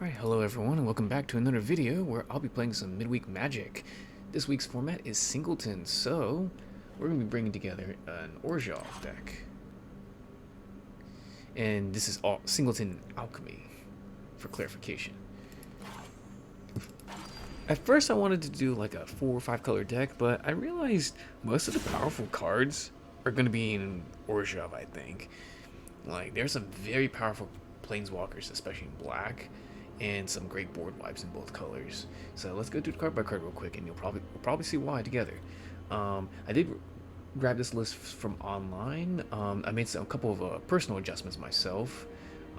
Alright, hello everyone and welcome back to another video where I'll be playing some Midweek Magic. This week's format is Singleton, so we're going to be bringing together an Orzhov deck. And this is all Singleton Alchemy, for clarification. At first I wanted to do like a 4 or 5 color deck, but I realized most of the powerful cards are going to be in Orzhov, I think. Like, there's some very powerful planeswalkers, especially in black, and some great board wipes in both colors. So let's go through card by card real quick, and we'll probably see why together. I did grab this list from online. I made a couple of personal adjustments myself,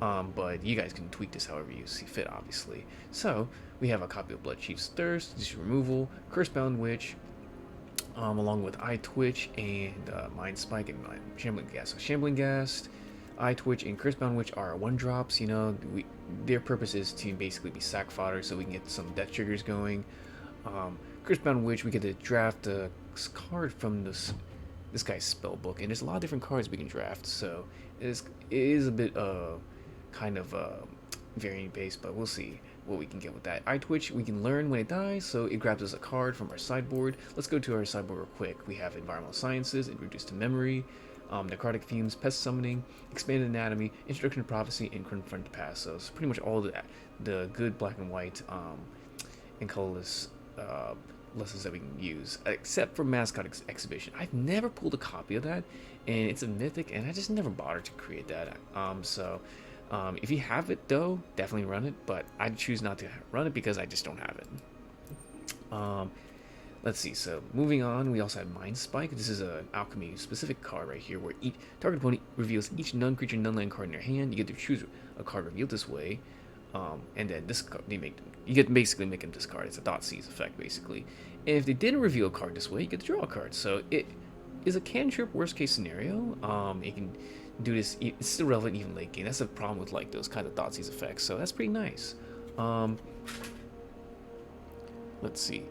but you guys can tweak this however you see fit, obviously. So we have a copy of Bloodchief's Thirst, Dish Removal, Cursebound Witch, along with Eyetwitch and Mind Spike and Shambling Ghast. So Shambling Ghast, Eyetwitch, and Cursebound Witch are 1-drops. You know, their purpose is to basically be sack fodder so we can get some death triggers going. Cursebound Witch, we get to draft a card from this guy's spell book, and there's a lot of different cards we can draft, so it is a bit kind of variant based, but we'll see what we can get with that. Eyetwitch, we can learn when it dies, so it grabs us a card from our sideboard. Let's go to our sideboard real quick. We have Environmental Sciences, Introduced to Memory, Necrotic Fumes, Pest Summoning, Expanded Anatomy, Introduction to Prophecy, and Confront the Past. So it's pretty much all the good black and white and colorless lessons that we can use, except for Mascot Exhibition. I've never pulled a copy of that, and it's a mythic, and I just never bothered to create that. If you have it, though, definitely run it, but I choose not to run it because I just don't have it. Let's see, so moving on, we also have Mind Spike. This is an Alchemy specific card right here, where each target opponent reveals each non-creature, non-land card in their hand. You get to choose a card revealed this way, and then this card, you get to basically make them discard. It's a Thoughtseize effect, basically. And if they didn't reveal a card this way, you get to draw a card. So it is a cantrip worst case scenario. It can do this, it's still relevant even late game. That's the problem with like those kind of Thoughtseize effects, so that's pretty nice. Let's see.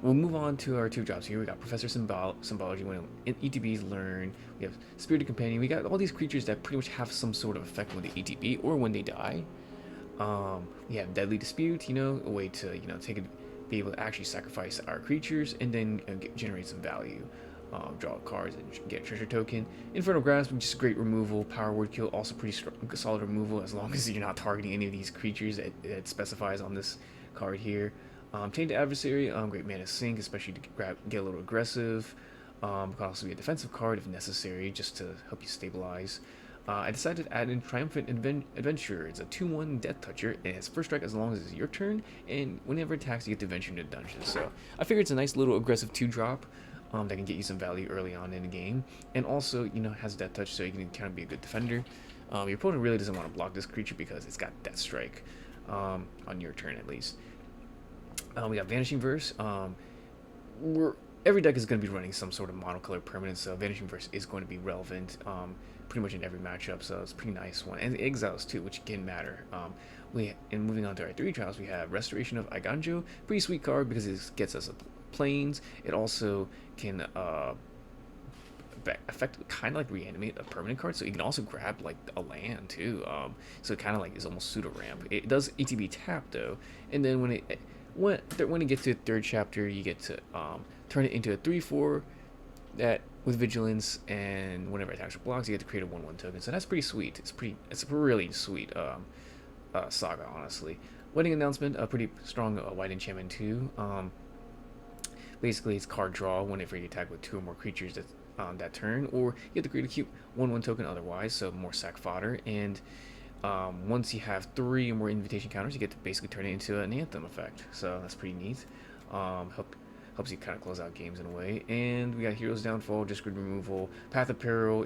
We'll move on to our 2-drops here. We got Professor Symbology, when ETBs learn. We have Spirited Companion. We got all these creatures that pretty much have some sort of effect when they ETB or when they die. We have Deadly Dispute, a way to, be able to actually sacrifice our creatures and then generate some value. Draw cards and get a treasure token. Infernal Grasp, which is great removal. Power Word Kill, also pretty solid removal as long as you're not targeting any of these creatures that specifies on this card here. Tainted Adversary, great mana sink, especially to get a little aggressive. Can also be a defensive card if necessary, just to help you stabilize. I decided to add in Triumphant Adventurer. It's a 2/1 Death Toucher, and it has first strike as long as it's your turn, and whenever it attacks, you get to venture into dungeons. So I figure it's a nice little aggressive 2-drop that can get you some value early on in the game, and also, has Death Touch, so you can kind of be a good defender. Your opponent really doesn't want to block this creature because it's got Death Strike on your turn at least. We got Vanishing Verse. Every deck is going to be running some sort of monocolor permanent, so Vanishing Verse is going to be relevant pretty much in every matchup, so it's a pretty nice one. And Exiles too, which can matter. And moving on to our 3 trials, we have Restoration of Archangel. Pretty sweet card because it gets us planes. It also can effectively kind of like reanimate a permanent card, so you can also grab like a land too. So it kind of like is almost pseudo ramp. It does ETB tap though, and then when it gets to the 3rd chapter, you get to turn it into a 3/4 that with vigilance, and whenever it attacks or blocks, you get to create a 1/1 token. So that's pretty sweet. It's a really sweet saga, honestly. Wedding Announcement, a pretty strong white enchantment too. Basically, it's card draw whenever you attack with 2 or more creatures that turn, or you get to create a cute 1/1 token otherwise, so more sack fodder. And once you have 3 or more invitation counters, you get to basically turn it into an anthem effect. So that's pretty neat. Helps you kind of close out games in a way. And we got Hero's Downfall, just grid removal. Path of Peril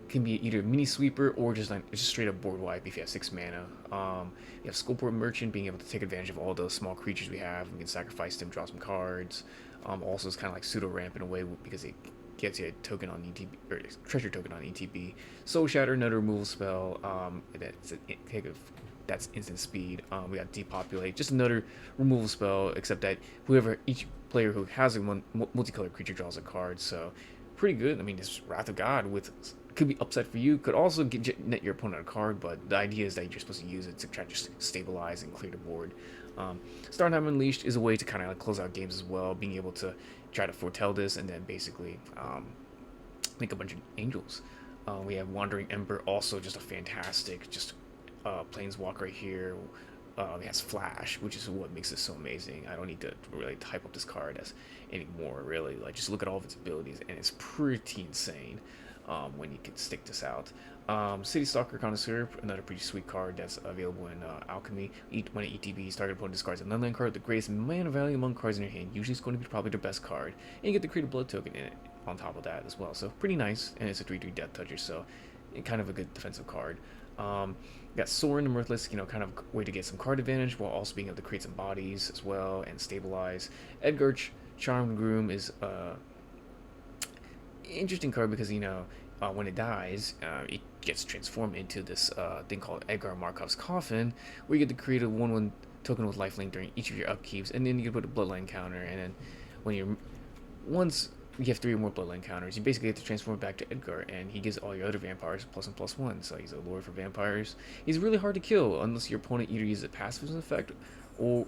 can be either mini sweeper or just straight up board wipe if you have 6 mana. You have Skullport Merchant, being able to take advantage of all those small creatures we have. We can sacrifice them, draw some cards. Also, it's kind of like pseudo ramp in a way because it gets you a token on ETB, or a treasure token on ETB. Soul Shatter, another removal spell. That's instant speed. We got Depopulate, just another removal spell, except that each player who has a multicolored creature draws a card. So pretty good. I mean, this Wrath of God with could be upset for you. Could also net your opponent a card, but the idea is that you're supposed to use it to try to just stabilize and clear the board. Startime Unleashed is a way to kind of like close out games as well, being able to try to foretell this and then basically make a bunch of angels. We have Wandering Ember, also just a fantastic, just planeswalker right here. It has Flash, which is what makes it so amazing. I don't need to really type up this card as anymore, really. Like, just look at all of its abilities, and it's pretty insane when you can stick this out. Citystalker Connoisseur, another pretty sweet card that's available in Alchemy. When it ETBs, target opponent discards an unland card. The greatest mana value among cards in your hand. Usually it's going to be probably the best card. And you get to create a blood token in it on top of that as well. So pretty nice, and it's a 3/3 Death Toucher, so kind of a good defensive card. Got Sorin the Mirthless, kind of way to get some card advantage while also being able to create some bodies as well and stabilize. Edgar Charm Groom is interesting card because when it dies, it gets transformed into this thing called Edgar Markov's Coffin, where you get to create a 1/1 token with lifelink during each of your upkeeps, and then you can put a bloodline counter, and then once you have 3 or more bloodline counters, you basically have to transform it back to Edgar, and he gives all your other vampires +1/+1, so he's a lord for vampires. He's really hard to kill unless your opponent either uses a passive effect or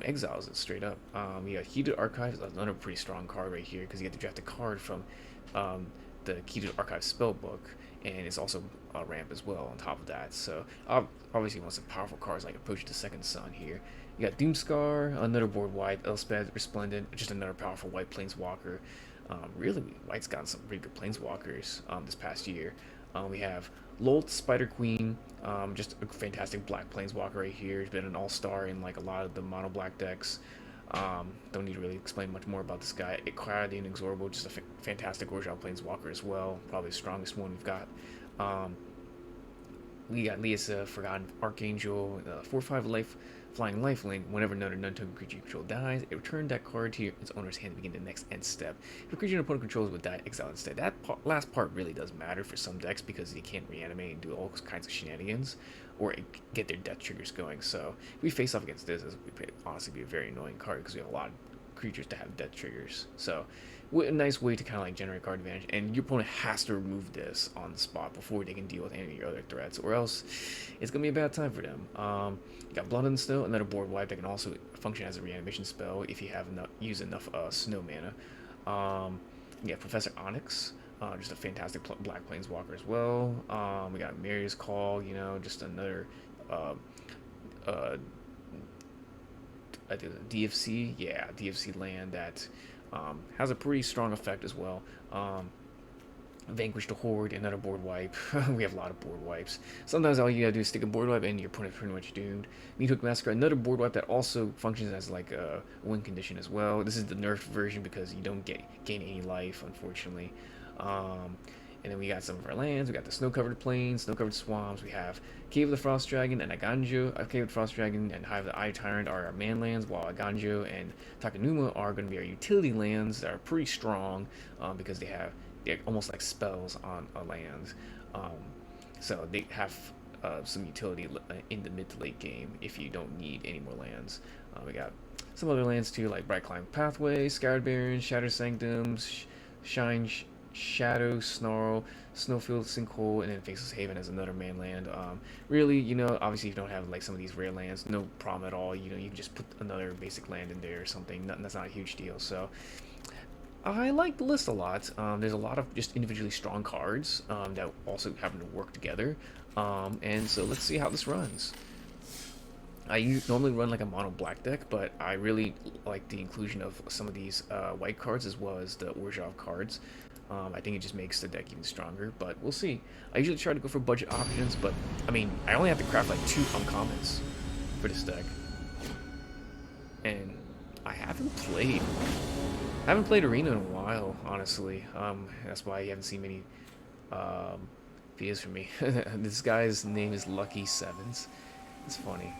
exiles it straight up. You got Heated Archives, another pretty strong card right here, because you get to draft a card from the Heated Archives spellbook, and it's also a ramp as well on top of that. So obviously, want some powerful cards like Approach the Second Sun here. You got Doomscar, another board white, Elspeth Resplendent, just another powerful white planeswalker. Really, white's gotten some pretty good planeswalkers this past year. We have Lolth, Spider Queen, just a fantastic black planeswalker right here. He's been an all-star in like a lot of the mono black decks. Don't need to really explain much more about this guy. Kaya the Inexorable, just a fantastic Orzhov planeswalker as well. Probably the strongest one we've got. We got Liesa, Forgotten Archangel, 4/5 flying lifelink. Whenever another non-token creature you control dies, it returns that card to its owner's hand to begin the next end step. If a creature an opponent controls would die, exile instead. That last part really does matter for some decks because you can't reanimate and do all kinds of shenanigans or get their death triggers going. So if we face off against this, it would honestly be a very annoying card because we have a lot of creatures to have death triggers. So a nice way to kind of like generate card advantage, and your opponent has to remove this on the spot before they can deal with any of your other threats, or else it's gonna be a bad time for them. You got Blood and Snow, another board wipe that can also function as a reanimation spell if you have use enough snow mana. You got Professor Onyx, just a fantastic black planeswalker as well. We got Maria's Call, just another DFC, DFC land that has a pretty strong effect as well. Vanquish the Horde, another board wipe. We have a lot of board wipes. Sometimes all you gotta do is stick a board wipe and your opponent's pretty much doomed. Midweek Massacre, another board wipe that also functions as like a win condition as well. This is the nerfed version because you don't gain any life, unfortunately. And then we got some of our lands. We got the snow-covered plains, snow-covered swamps. We have Cave of the Frost Dragon and Aganjo. Cave of the Frost Dragon and Hive of the Eye Tyrant are our man lands, while Aganjo and Takanuma are going to be our utility lands that are pretty strong because they're almost like spells on a land. So they have some utility in the mid to late game if you don't need any more lands. We got some other lands too, like Bright Climb Pathway, Scoured Barrens, Shattered Sanctums, Shadow, Snarl, Snowfield, Sinkhole, and then Faceless Haven as another man land. Really, obviously if you don't have like some of these rare lands, no problem at all. You can just put another basic land in there or something. That's not a huge deal. So I like the list a lot. There's a lot of just individually strong cards that also happen to work together. And so let's see how this runs. I normally run like a mono black deck, but I really like the inclusion of some of these white cards as well as the Orzhov cards. I think it just makes the deck even stronger, but we'll see. I usually try to go for budget options, but I mean, I only have to craft like 2 uncommons for this deck. And I haven't played Arena in a while, honestly. That's why you haven't seen many videos from me. This guy's name is Lucky Sevens. It's funny.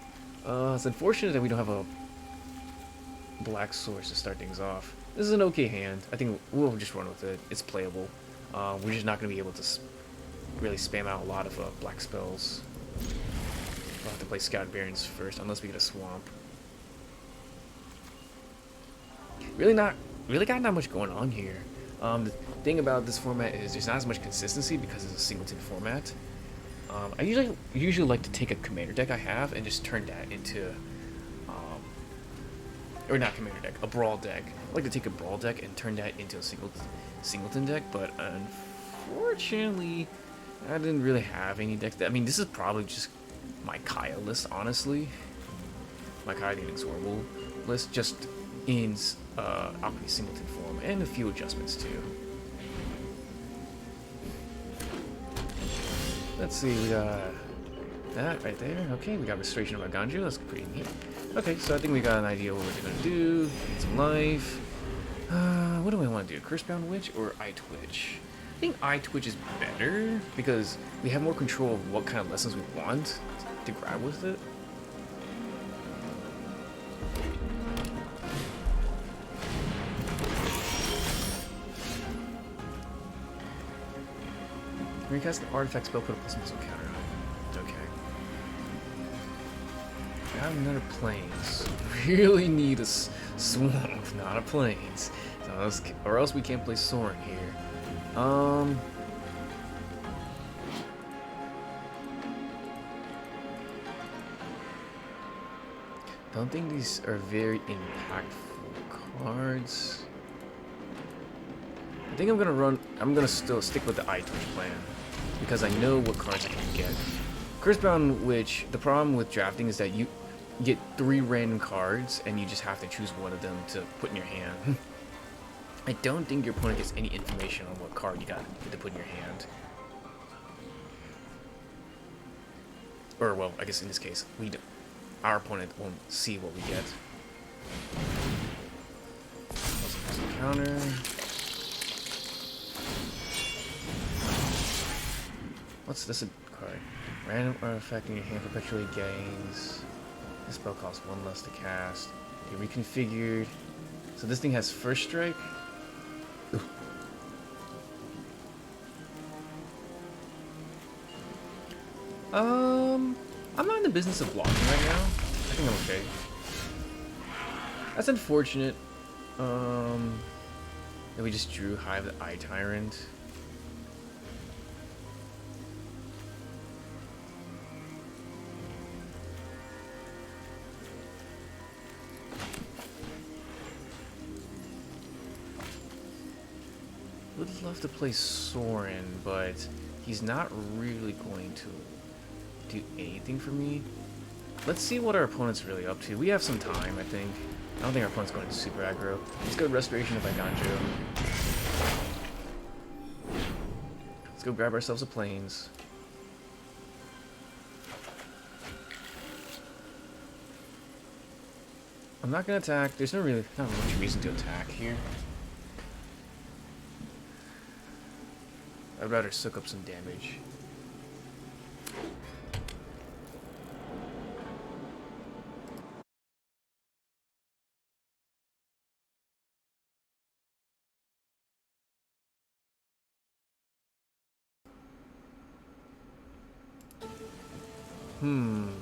It's unfortunate that we don't have a black source to start things off. This is an okay hand. I think we'll just run with it. It's playable. We're just not going to be able to really spam out a lot of black spells. We'll have to play Scoured Barrens first, unless we get a swamp. Really got not much going on here. The thing about this format is there's not as much consistency because it's a singleton format. I usually like to take a commander deck I have and just turn that into, or not commander deck, a brawl deck. I like to take a brawl deck and turn that into a singleton deck, but unfortunately, I didn't really have any decks. I mean, this is probably just my Kaya list, honestly. My Kaya the Inexorable list, just in Alchemy singleton form, and a few adjustments too. Let's see, we got that right there. Okay, we got Restoration of Archangel, that's pretty neat. Okay, so I think we got an idea what we're gonna do. Get some life. What do I want to do? Cursebound Witch or Eyetwitch? I think Eyetwitch is better because we have more control of what kind of lessons we want to grab with it. When you cast an artifact spell, put a +1/+1 counter on it. Okay. I have another planes. Really need a swamp, not a planes. So or else we can't play Sorin here. Don't think these are very impactful cards. I think I'm gonna still stick with the Eyetwitch plan because I know what cards I can get. Cursebound Witch, the problem with drafting is that you get 3 random cards and you just have to choose one of them to put in your hand. I don't think your opponent gets any information on what card you got to put in your hand. Or, well, I guess in this case, our opponent won't see what we get. Counter. What's this card? Random artifact in your hand perpetually gains. This spell costs 1 less to cast. Okay, reconfigured. So this thing has first strike. Ooh. I'm not in the business of blocking right now. I think I'm okay. That's unfortunate. That we just drew Hive the Eye Tyrant. Would love to play Sorin, but he's not really going to do anything for me. Let's see what our opponent's really up to. We have some time, I think. I don't think our opponent's going to super aggro. Let's go Restoration of Archangel. Let's go grab ourselves a plains. I'm not gonna attack. There's not much reason to attack here. I'd rather soak up some damage.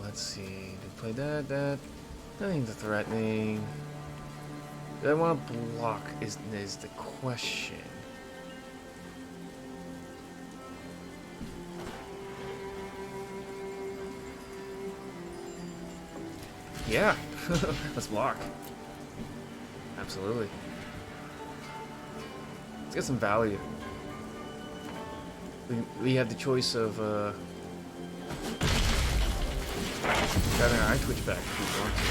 Let's see. Do I play that? Nothing's threatening. Do I want to block is the question. Yeah, let's block. Absolutely. Let's get some value. We have the choice of grabbing our Eyetwitch back if we want to.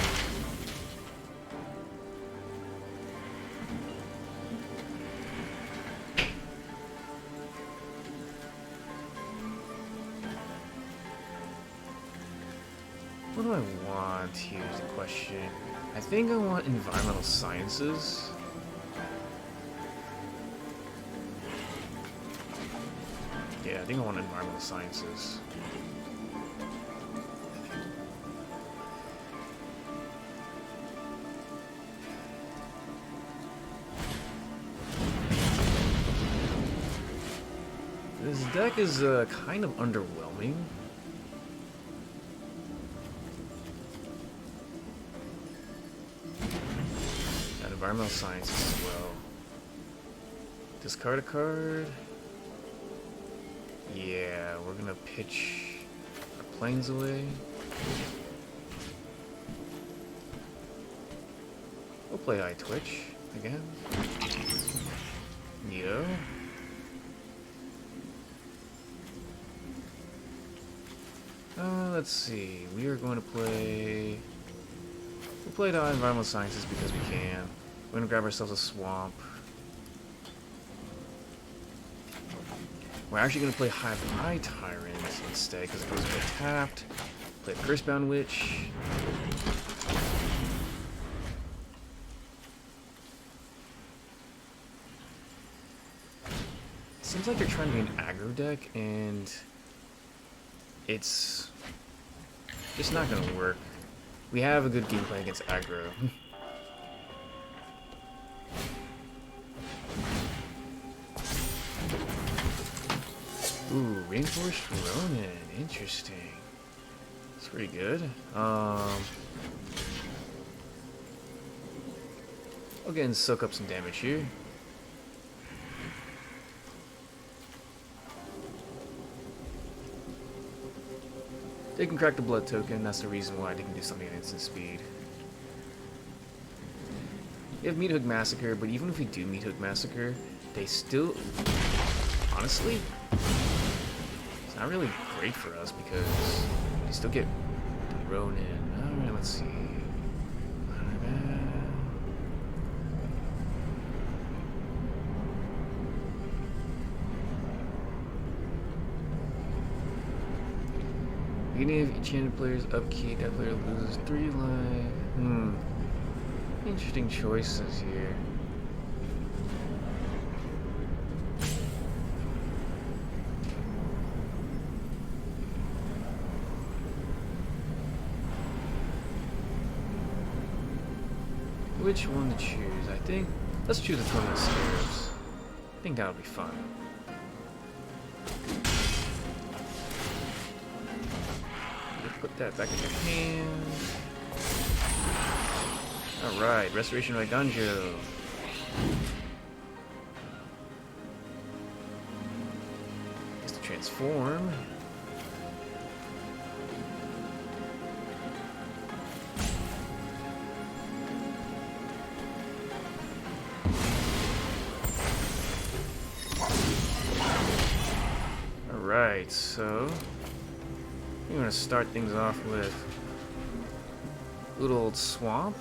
What do I want? Here's the question. I think I want environmental sciences. Yeah, I think I want environmental sciences. This deck is kind of underwhelming. Got environmental sciences as well. Discard a card. Yeah, we're gonna pitch our planes away. We'll play Eyetwitch again. Neato. Let's see. We are going to play. We'll play the Environmental Sciences because we can. We're gonna grab ourselves a swamp. We're actually gonna play High Tyrant instead because it goes a bit tapped. Play Cursebound Witch. Seems like they're trying to be an aggro deck, and it's just not gonna work. We have a good game plan against aggro. Ooh, Reinforced Ronin. Interesting. That's pretty good. I'll get and soak up some damage here. They can crack the blood token, that's the reason why they can do something at instant speed. We have Meathook Massacre, but even if we do Meathook Massacre, they still... Honestly, it's not really great for us because we still get the Ronin. Alright, let's see. Beginning of each enchanted player's upkeep, that player loses 3 life. Interesting choices here. Which one to choose? I think let's choose the Torment Scarabs. I think that'll be fun. Put that back in your hand. Alright, Restoration Raiganjo. Gets to transform. Alright, so we're going to start things off with little old swamp.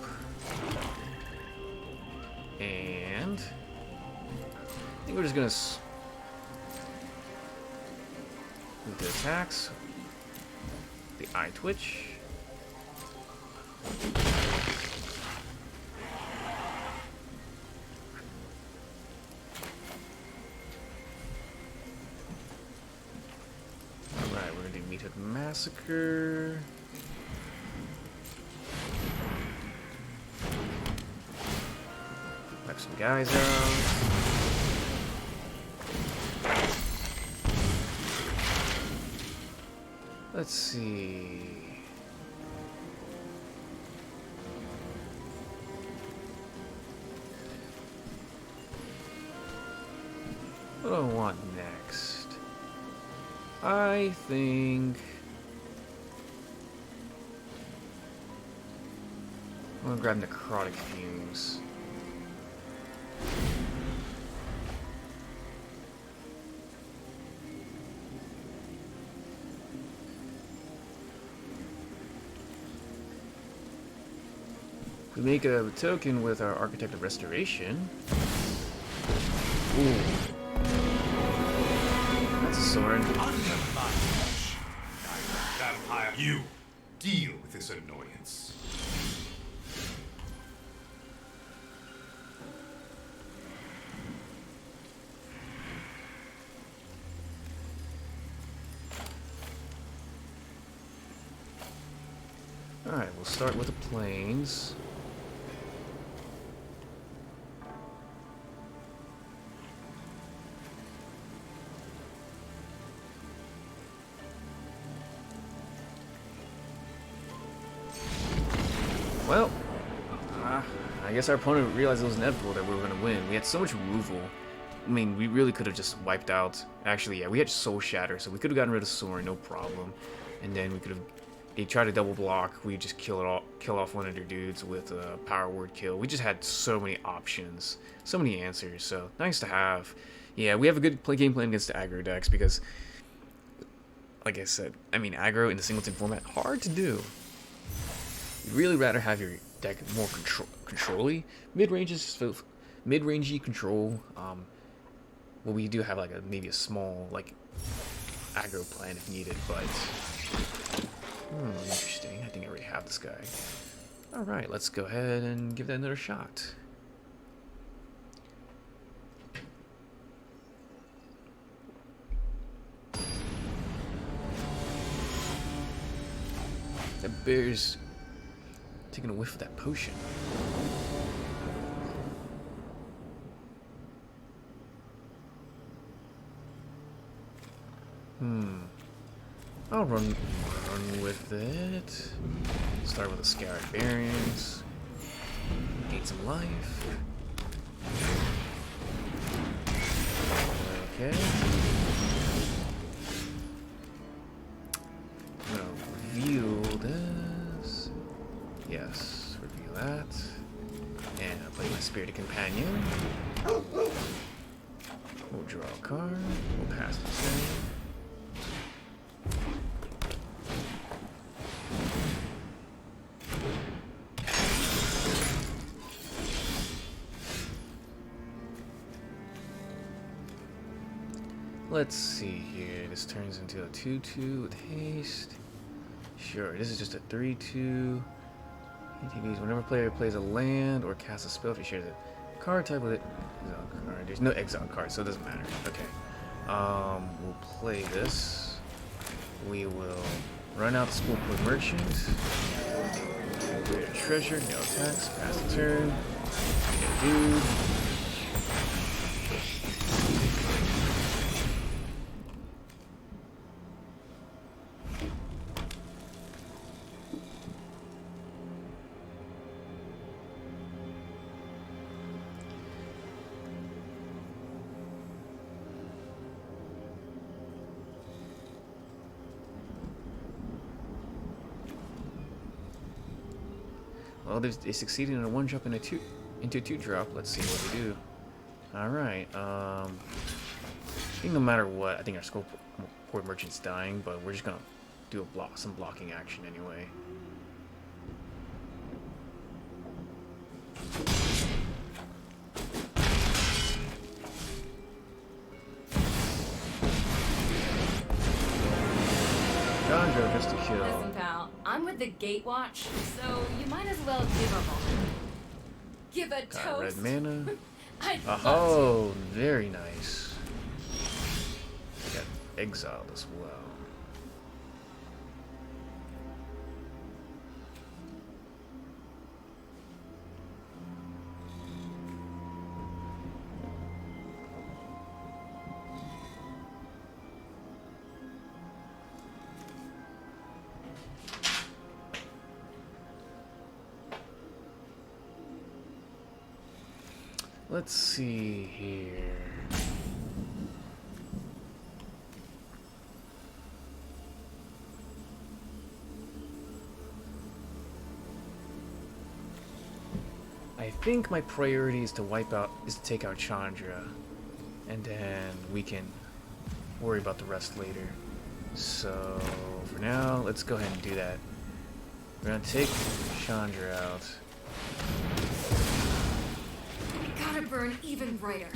And I think we're just going to move the attacks. The Eyetwitch. Massacre. Wipe some guys out. Let's see. What do I want next? I think I'm gonna grab Necrotic Fumes. We make a token with our Architect of Restoration. Ooh. That's a Sorin. You deal with this annoyance. Alright, we'll start with the planes. Well, I guess our opponent realized it was inevitable that we were going to win. We had so much removal I mean, we really could have just wiped out. Actually, yeah, we had Soul Shatter, so we could have gotten rid of Sorin, no problem. And then we could have. They tried to double block. We just kill off one of their dudes with a power word kill. We just had so many options, so many answers. So nice to have. Yeah, we have a good game plan against the aggro decks because, like I said, I mean aggro in the Singleton format hard to do. You'd really rather have your deck more control-y. Mid-rangey control. Well, we do have like maybe a small like aggro plan if needed, but interesting. I think I already have this guy. All right, let's go ahead and give that another shot. That bear's taking a whiff of that potion. I'll run with it. Start with a Scoured Bearings. Gain some life. Okay. I'm gonna reveal this. Yes, reveal that. And I'll play my Spirited Companion. We'll draw a card. We'll pass the turn. Let's see here. This turns into a 2/2 with haste. Sure, this is just a 3/2. ATVs. Whenever a player plays a land or casts a spell, if he shares a card type with it, exile card. There's no exile card, so it doesn't matter. Okay. We'll play this. We will run out the Skullport Merchant. Create a treasure, no attacks, pass the turn. Get a dude. Well, they succeeded in a 1-drop and into a 2-drop. Let's see what they do. Alright, I think no matter what, I think our Skullport Merchant's dying, but we're just gonna do some blocking action anyway. Chandra just to kill. Listen, pal, I'm with the Gatewatch, so you might as well give a Got toast. red mana. I'd love Oh, very nice. Got exiled as well. Let's see here. I think my priority is to take out Chandra, and then we can worry about the rest later. So for now, let's go ahead and do that. We're gonna take Chandra out. Gotta burn even brighter.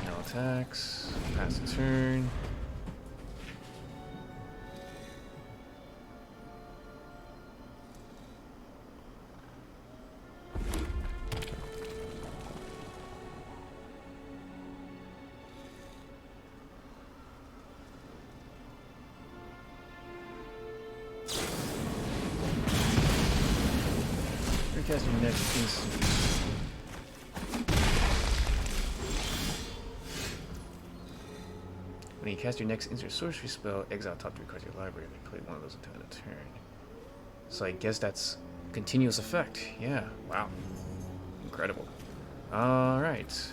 No attacks. Pass the turn. Cast your next instant. When you cast your next instant sorcery spell, exile top 3 cards of your library and play one of those until end of turn. So I guess that's Continuous effect. Yeah. Wow. Incredible. Alright.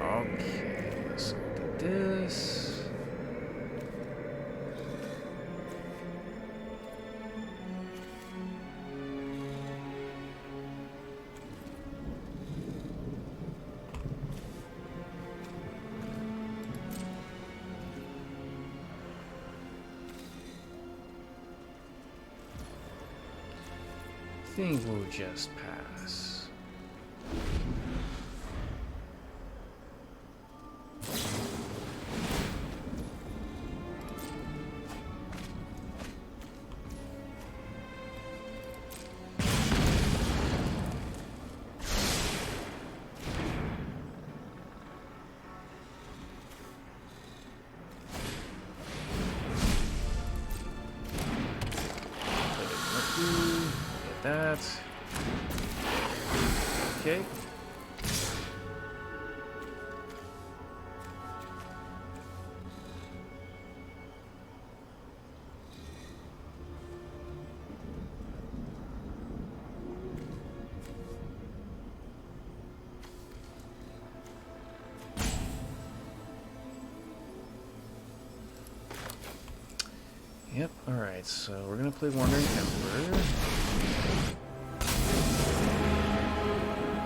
Okay. So we'll do this. I think we'll just pass. That. Okay. Yep, alright, so we're gonna play Wandering Emperor.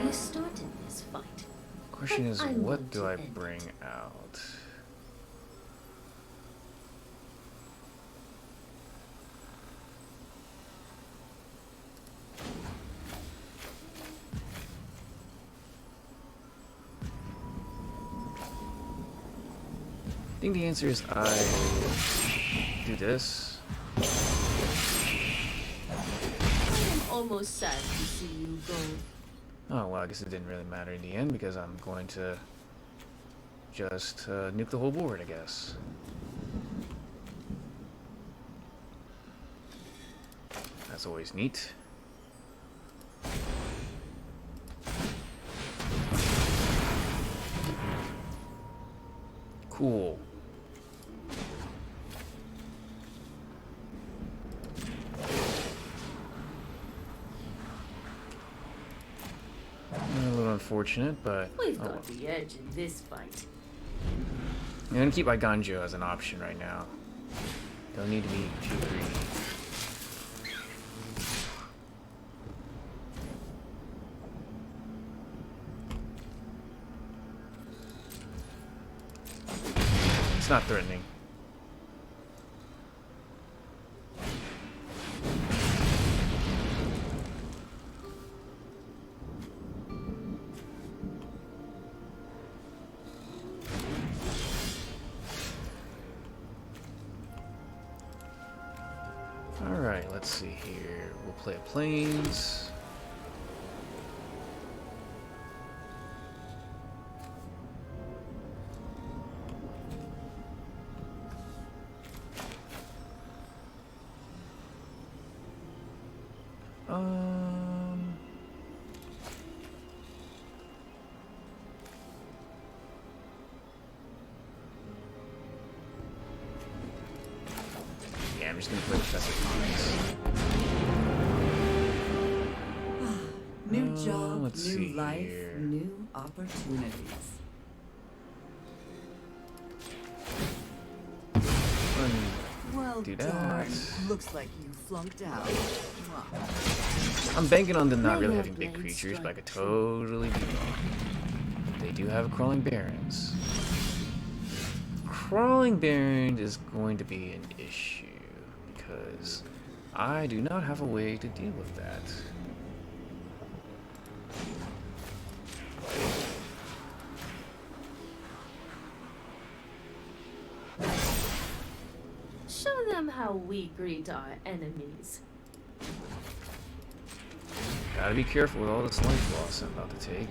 You started this fight. Question is, I what want do to I end bring it. out? I think the answer is I do this. I am almost sad to see you go. Oh, well, I guess it didn't really matter in the end because I'm going to just nuke the whole board, I guess. That's always neat. Cool. A little unfortunate, but We've oh got well. the edge in this fight. I'm gonna keep my Ganjo as an option right now. Don't need to be too greedy. It's not threatening. Alright, let's see here. We'll play a Plains. Yeah, I'm just gonna play Professor Onyx. New job, let's see new life, here. new opportunities. Well Do darn. that. Looks like you flunked out. I'm banking on them not May really your having big blade creatures, but I could strike totally be wrong. They do have a Crawling Barrens. Crawling Baron is going to be an issue because I do not have a way to deal with that. Show them how we greet our enemies. Gotta be careful with all this life loss I'm about to take.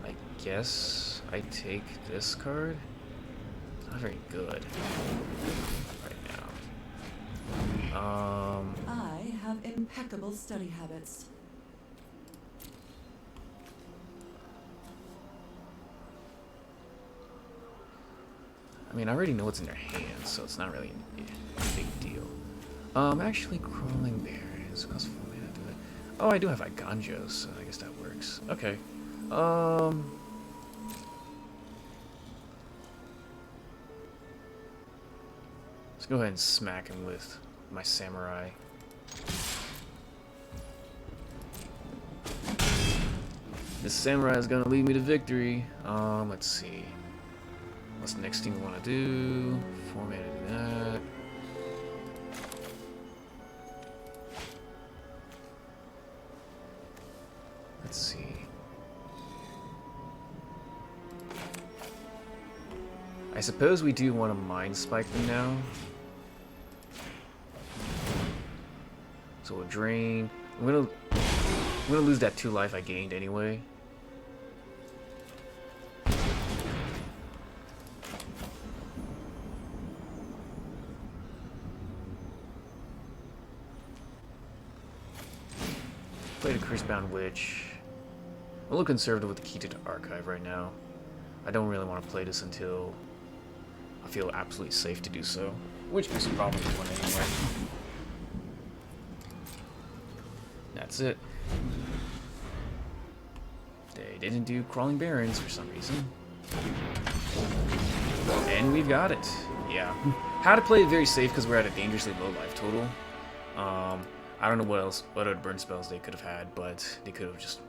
I guess I take this card. It's not very good right now. I have impeccable study habits. I mean, I already know what's in their hands, so it's not really a big deal. Actually, Crawling Berries. Cost 4 mana to do it. Oh, I do have Iganjos, so I guess that works. Okay. Let's go ahead and smack him with my Samurai. This Samurai is gonna lead me to victory. Let's see. What's the next thing we want to do? 4 mana to do that. Let's see. I suppose we do want to Mind Spike them now. So we'll drain. I'm gonna lose that 2 life I gained anyway. Play the Cursebound Witch. I'm a little conservative with the Key to the Archive right now. I don't really want to play this until I feel absolutely safe to do so, which is probably one anyway. That's it. They didn't do Crawling Barrens for some reason. And we've got it. Yeah. How to play it very safe because we're at a dangerously low life total. I don't know what other burn spells they could have had, but they could have just...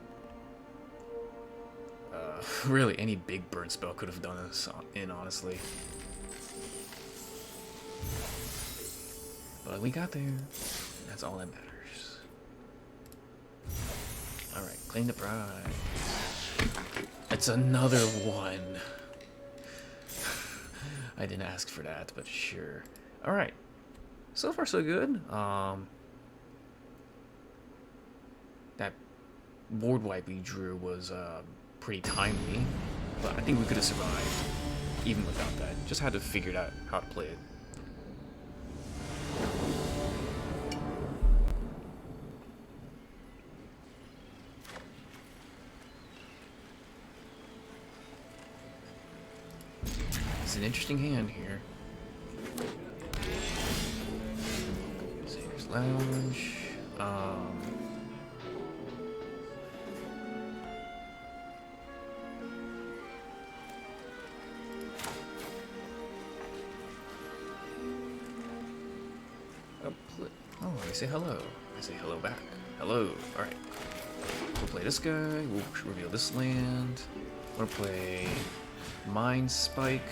really, any big burn spell could have done this in, honestly. But we got there. That's all that matters. Alright, claim the prize. It's another one. I didn't ask for that, but sure. Alright. So far, so good. That board wipe we drew was pretty timely, but I think we could have survived even without that. Just had to figure out how to play it. It's an interesting hand here. Sailor's Lounge. Oh, I say hello. I say hello back. Hello. Alright. We'll play this guy. We'll reveal this land. We'll play Mind Spike.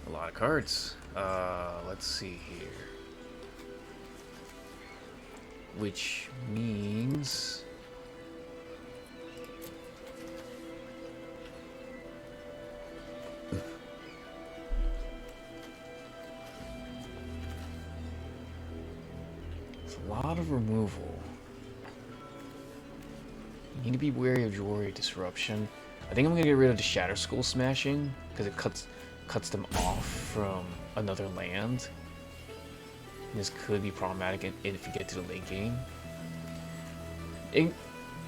A lot of cards. Let's see here. Which means... a lot of removal. You need to be wary of Jewelry Disruption. I think I'm gonna get rid of the Shatter Skull Smashing because it cuts them off from another land. And this could be problematic if you get to the late game.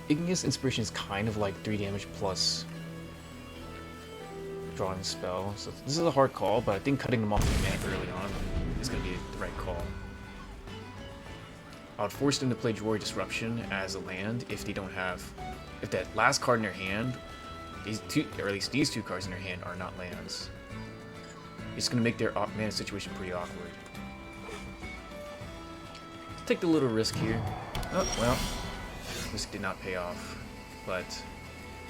Igneous Inspiration is kind of like 3 damage plus drawing a spell. So this is a hard call, but I think cutting them off the map early on is gonna be the right call. I would force them to play Jewelry Disruption as a land if they don't have... If that last card in their hand, these two, or at least these 2 cards in their hand, are not lands. It's going to make their mana situation pretty awkward. Let's take the little risk here. Oh, well. Risk did not pay off. But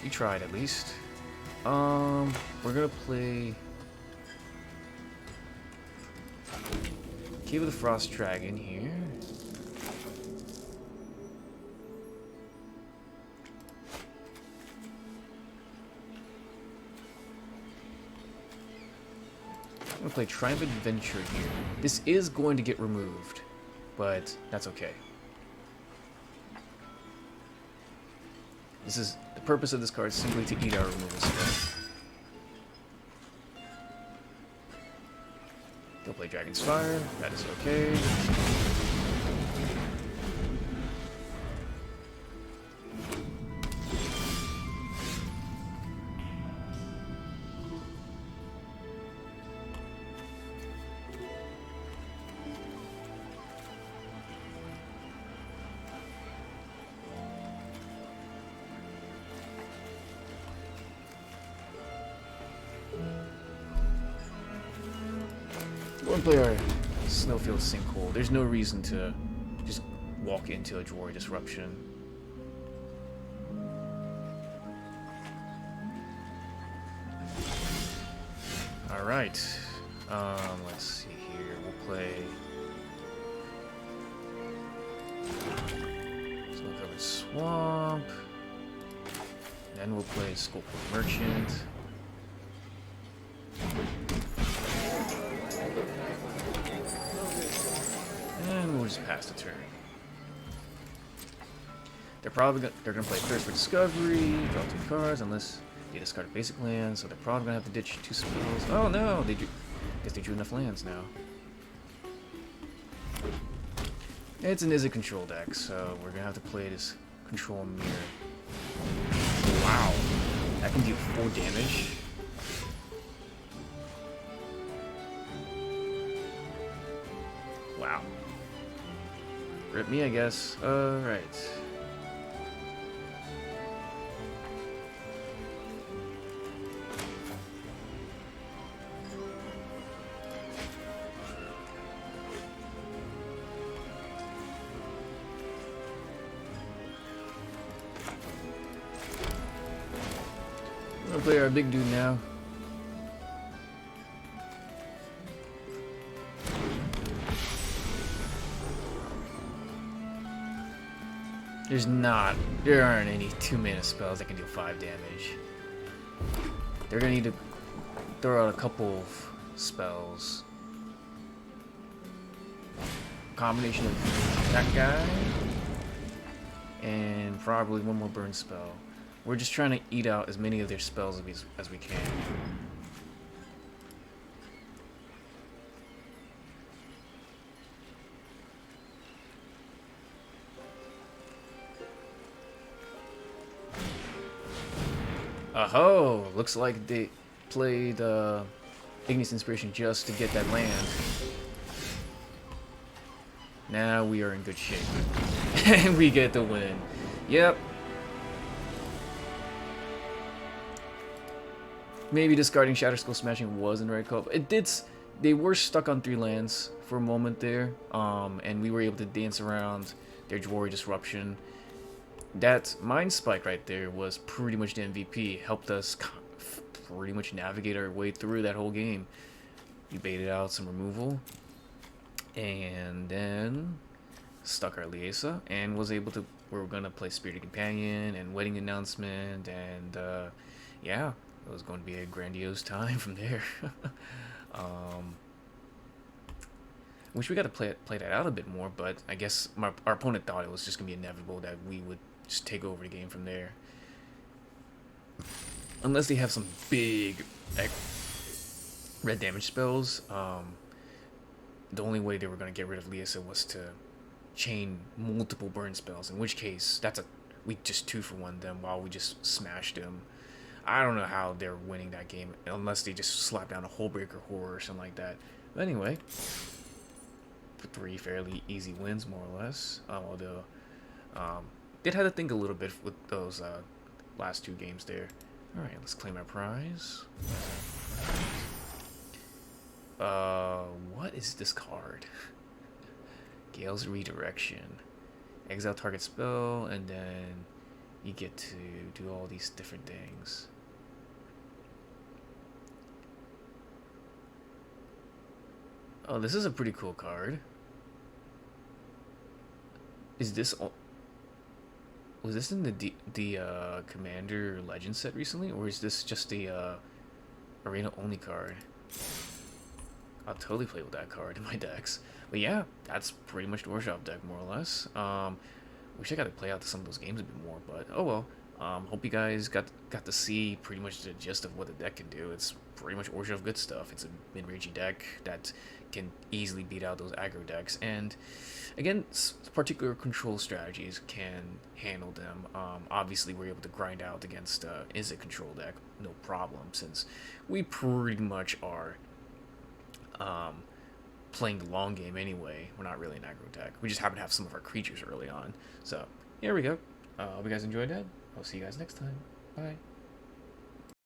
we tried at least. We're going to play... Cave of the Frost Dragon here. I'm gonna play Triumphant Adventure here. This is going to get removed, but that's okay. This is the purpose of this card is simply to eat our removal spell. He'll play Dragon's Fire. That is okay. We're gonna play our Snowfield Sinkhole. There's no reason to just walk into a Drawing Disruption. Alright. Let's see here. We'll play Snow-Covered Swamp. Then we'll play Skullport Merchant. And we'll just pass the turn. They're gonna play Thirst for Discovery, draw 2 cards unless they discard a basic land, so they're probably gonna have to ditch 2 spells. Oh no, they do. Guess they drew enough lands now. It's an Izzet control deck, so we're gonna have to play this Control Mirror. Wow, that can deal 4 damage. Wow. Rip me, I guess. Alright. We're gonna play our big dude now. There aren't any 2-mana spells that can deal 5 damage. They're gonna need to throw out a couple of spells. Combination of that guy and probably one more burn spell. We're just trying to eat out as many of their spells as we can. Oh, looks like they played Ignis Inspiration just to get that land. Now we are in good shape. And we get the win. Yep. Maybe discarding Shatter Skull Smashing wasn't the right call. They were stuck on 3 lands for a moment there. And we were able to dance around their Dwarry Disruption. That Mind Spike right there was pretty much the MVP. Helped us pretty much navigate our way through that whole game. We baited out some removal. And then stuck our Liesa. And was able to... We were going to play Spirited Companion and Wedding Announcement. And yeah, it was going to be a grandiose time from there. Wish we got to play that out a bit more. But I guess our opponent thought it was just going to be inevitable that we would just take over the game from there. Unless they have some big red damage spells. The only way they were going to get rid of Liesa was to chain multiple burn spells. In which case, we just 2-for-1 them while we just smashed them. I don't know how they're winning that game unless they just slap down a Hullbreaker Horror or something like that. But anyway, 3 fairly easy wins more or less. Although did have to think a little bit with those last 2 games there. Alright, let's claim our prize. What is this card? Gale's Redirection. Exile target spell, and then you get to do all these different things. Oh, this is a pretty cool card. Is this... Was this in the Commander Legend set recently, or is this just the Arena only card? I'll totally play with that card in my decks. But yeah, that's pretty much the Orzhov deck more or less. Wish I got to play out some of those games a bit more, but oh well. Hope you guys got to see pretty much the gist of what the deck can do. It's pretty much Orzhov good stuff. It's a mid-rangey deck that can easily beat out those aggro decks, and again, particular control strategies can handle them. Obviously, we're able to grind out against is a control deck, no problem, since we pretty much are playing the long game anyway. We're not really an aggro deck. We just happen to have some of our creatures early on. So here we go. Hope you guys enjoyed that. I'll see you guys next time. Bye.